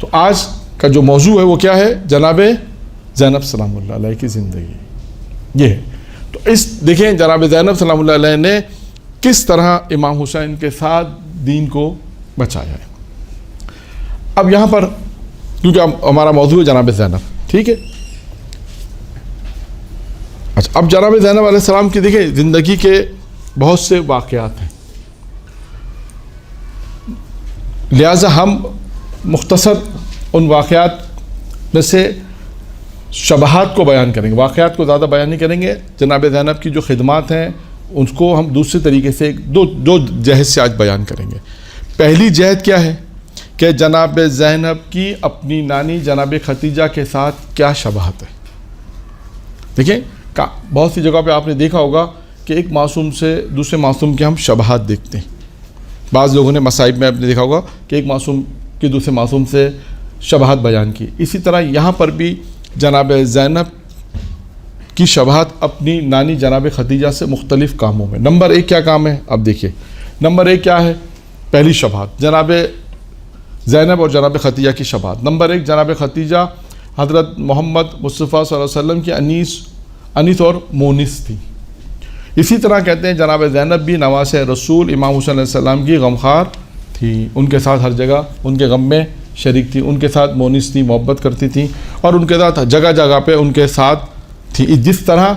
تو آج کا جو موضوع ہے وہ کیا ہے؟ جناب زینب سلام اللہ علیہ کی زندگی یہ ہے۔ تو اس دیکھیں جناب زینب سلام اللہ علیہ نے کس طرح امام حسین کے ساتھ دین کو بچایا ہے۔ اب یہاں پر کیونکہ ہمارا موضوع ہے جناب زینب، ٹھیک ہے، اچھا اب جناب زینب علیہ السلام کی دیکھیں زندگی کے بہت سے واقعات ہیں، لہٰذا ہم مختصر ان واقعات میں سے شبہات کو بیان کریں گے، واقعات کو زیادہ بیان نہیں کریں گے۔ جناب زینب کی جو خدمات ہیں ان کو ہم دوسرے طریقے سے دو جہت سے آج بیان کریں گے۔ پہلی جہت کیا ہے کہ جناب زینب کی اپنی نانی جناب ختیجہ کے ساتھ کیا شباہت ہے۔ دیکھیں بہت سی جگہ پہ آپ نے دیکھا ہوگا کہ ایک معصوم سے دوسرے معصوم کے ہم شباہت دیکھتے ہیں۔ بعض لوگوں نے مصائب میں آپ نے دیکھا ہوگا کہ ایک معصوم کی دوسرے معصوم سے شباہت بیان کی، اسی طرح یہاں پر بھی جناب زینب کی شباہت اپنی نانی جناب ختیجہ سے مختلف کاموں میں۔ نمبر ایک کیا کام ہے؟ اب دیکھیے نمبر ایک کیا ہے، پہلی شباہت جناب زینب اور جناب ختیجہ کی شباہت۔ نمبر ایک جناب ختیجہ حضرت محمد مصطفیٰ صلی اللہ علیہ وسلم کی انیس اور مونس تھی۔ اسی طرح کہتے ہیں جناب زینب بھی نواس رسول امام حسین علیہ السلام کی غمخوار تھی، ان کے ساتھ ہر جگہ ان کے غم میں شریک تھی، ان کے ساتھ مونس تھی، محبت کرتی تھی اور ان کے ساتھ جگہ جگہ پہ ان کے ساتھ تھی۔ جس طرح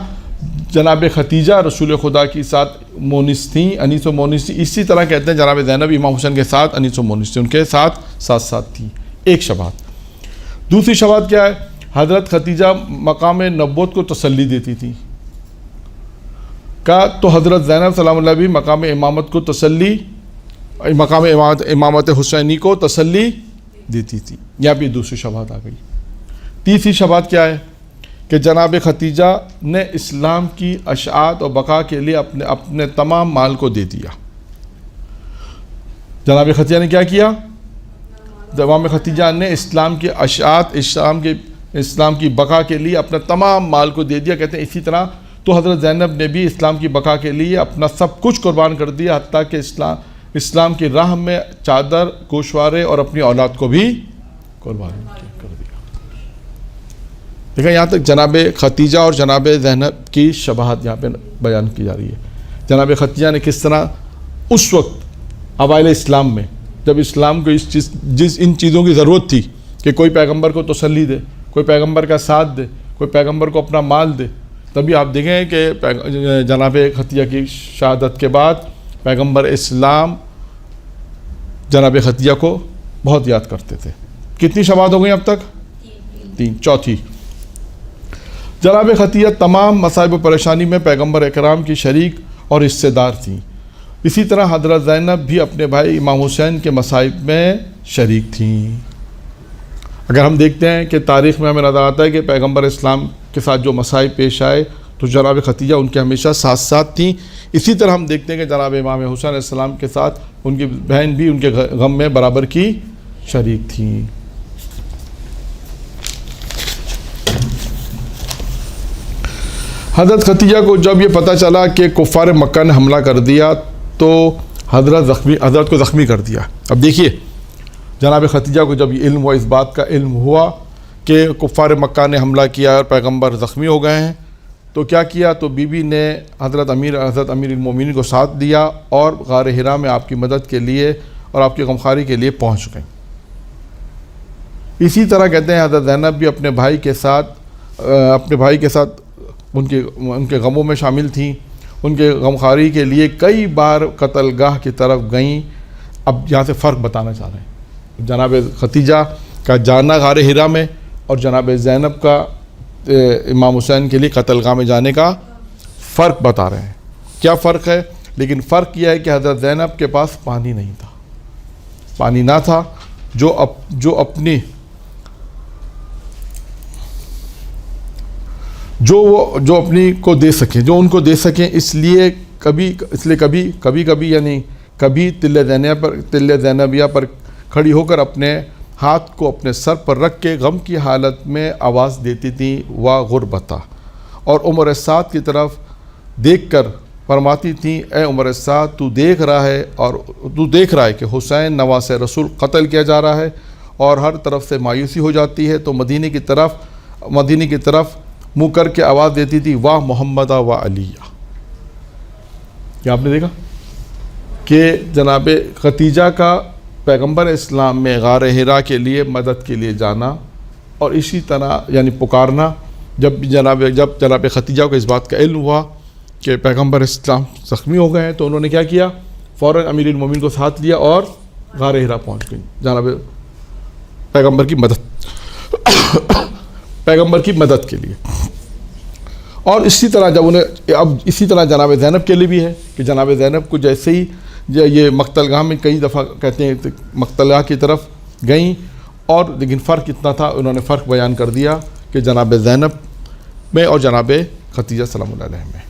جناب ختیجہ رسول خدا کی ساتھ مونس تھیں، انیس و مونس تھی، اسی طرح کہتے ہیں جناب زینب امام حسین کے ساتھ انیس و مونس تھی، ان کے ساتھ ساتھ تھی۔ ایک شباہت۔ دوسری شباہت کیا ہے؟ حضرت ختیجہ مقام نبوت کو تسلی دیتی تھی، کا تو حضرت زینب سلام اللہ بھی مقام امامت کو تسلی، مقام امامت حسینی کو تسلی دیتی تھی۔ یہاں بھی دوسری شباہت آ گئی۔ تیسری شباہت کیا ہے کہ جناب ختیجہ نے اسلام کی اشاعت اور بقا کے لیے اپنے تمام مال کو دے دیا۔ جناب ختیجہ نے کیا کیا؟ جناب ختیجہ نے اسلام کی اشاعت، اسلام کی بقا کے لیے اپنا تمام مال کو دے دیا۔ کہتے ہیں اسی طرح تو حضرت زینب نے بھی اسلام کی بقا کے لیے اپنا سب کچھ قربان کر دیا، حتیٰ کہ اسلام کی راہ میں چادر، گوشوارے اور اپنی اولاد کو بھی قربان کر دیا۔ دیکھیں یہاں تک جناب ختیجہ اور جناب زینب کی شباہت یہاں پہ بیان کی جا رہی ہے۔ جناب ختیجہ نے کس طرح اس وقت اوائل اسلام میں جب اسلام کو ان چیزوں کی ضرورت تھی کہ کوئی پیغمبر کو تسلی دے، کوئی پیغمبر کا ساتھ دے، کوئی پیغمبر کو اپنا مال دے، تبھی آپ دیکھیں کہ جناب ختیجہ کی شہادت کے بعد پیغمبر اسلام جناب ختیجہ کو بہت یاد کرتے تھے۔ کتنی شباہت ہو گئی اب تک؟ تین۔ چوتھی، جناب ختیجہ تمام مصائب و پریشانی میں پیغمبر اکرام کی شریک اور حصہ دار تھیں۔ اسی طرح حضرت زینب بھی اپنے بھائی امام حسین کے مصائب میں شریک تھیں۔ اگر ہم دیکھتے ہیں کہ تاریخ میں ہمیں نظر آتا ہے کہ پیغمبر اسلام کے ساتھ جو مسائل پیش آئے تو جناب ختیجہ ان کے ہمیشہ ساتھ تھیں۔ اسی طرح ہم دیکھتے ہیں کہ جناب امام حسین علیہ السلام کے ساتھ ان کی بہن بھی ان کے غم میں برابر کی شریک تھیں۔ حضرت ختیجہ کو جب یہ پتہ چلا کہ کفار مکہ نے حملہ کر دیا تو حضرت کو زخمی کر دیا۔ اب دیکھیے جناب ختیجہ کو جب یہ علم ہوا، اس بات کا علم ہوا کہ کفار مکہ نے حملہ کیا اور پیغمبر زخمی ہو گئے ہیں، تو کیا کیا؟ تو بی بی نے حضرت امیر المومنین کو ساتھ دیا اور غار حرا میں آپ کی مدد کے لیے اور آپ کی غمخواری کے لیے پہنچ گئیں۔ اسی طرح کہتے ہیں حضرت زینب بھی اپنے بھائی کے ساتھ ان کے غموں میں شامل تھیں، ان کے غمخواری کے لیے کئی بار قتل گاہ کی طرف گئیں۔ اب یہاں سے فرق بتانا چاہ رہے ہیں، جناب ختیجہ کا جانا غار حرا میں اور جناب زینب کا امام حسین کے لیے قتل گاہ میں جانے کا فرق بتا رہے ہیں۔ کیا فرق ہے؟ لیکن فرق یہ ہے کہ حضرت زینب کے پاس پانی نہیں تھا، پانی نہ تھا جو اپنی کو دے سکیں، جو ان کو دے سکیں، اس لیے کبھی یعنی کبھی تل زینبیہ پر کھڑی ہو کر اپنے ہاتھ کو اپنے سر پر رکھ کے غم کی حالت میں آواز دیتی تھیں وا غربتا، اور عمر سعد کی طرف دیکھ کر فرماتی تھیں اے عمر سعد تو دیکھ رہا ہے کہ حسین نواس رسول قتل کیا جا رہا ہے اور ہر طرف سے مایوسی ہو جاتی ہے تو مدینے کی طرف منہ کر کے آواز دیتی تھی واہ محمد و علیہ. کیا آپ نے دیکھا کہ جناب ختیجہ کا پیغمبر اسلام میں غار حرا کے لیے مدد کے لیے جانا اور اسی طرح یعنی پکارنا. جب جناب ختیجہ کو اس بات کا علم ہوا کہ پیغمبر اسلام زخمی ہو گئے ہیں تو انہوں نے کیا کیا, فوراً امیر المومنین کو ساتھ لیا اور غار حرا پہنچ گئی جناب پیغمبر کی مدد کے لیے. اور اسی طرح اسی طرح جناب زینب کے لیے بھی ہے کہ جناب زینب کو جیسے ہی یہ مقتل گاہ میں کئی دفعہ کہتے ہیں مقتل گاہ کی طرف گئیں, اور لیکن فرق اتنا تھا, انہوں نے فرق بیان کر دیا کہ جناب زینب میں اور جناب ختیجہ سلام اللہ علیہ میں.